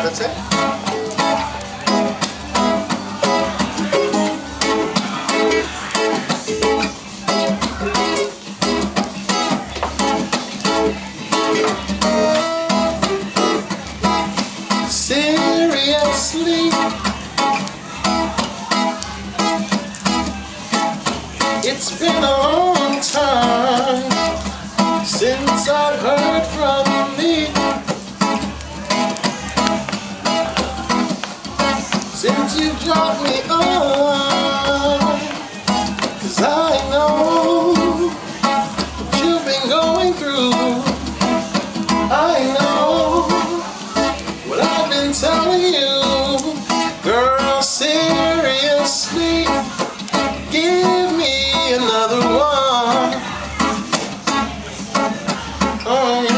That's it. Seriously, it's been a long time since I've heard from me. Since you dropped me on, 'cause I know what you've been going through. I know what I've been telling you. Girl, seriously, give me another one. Oh, yeah.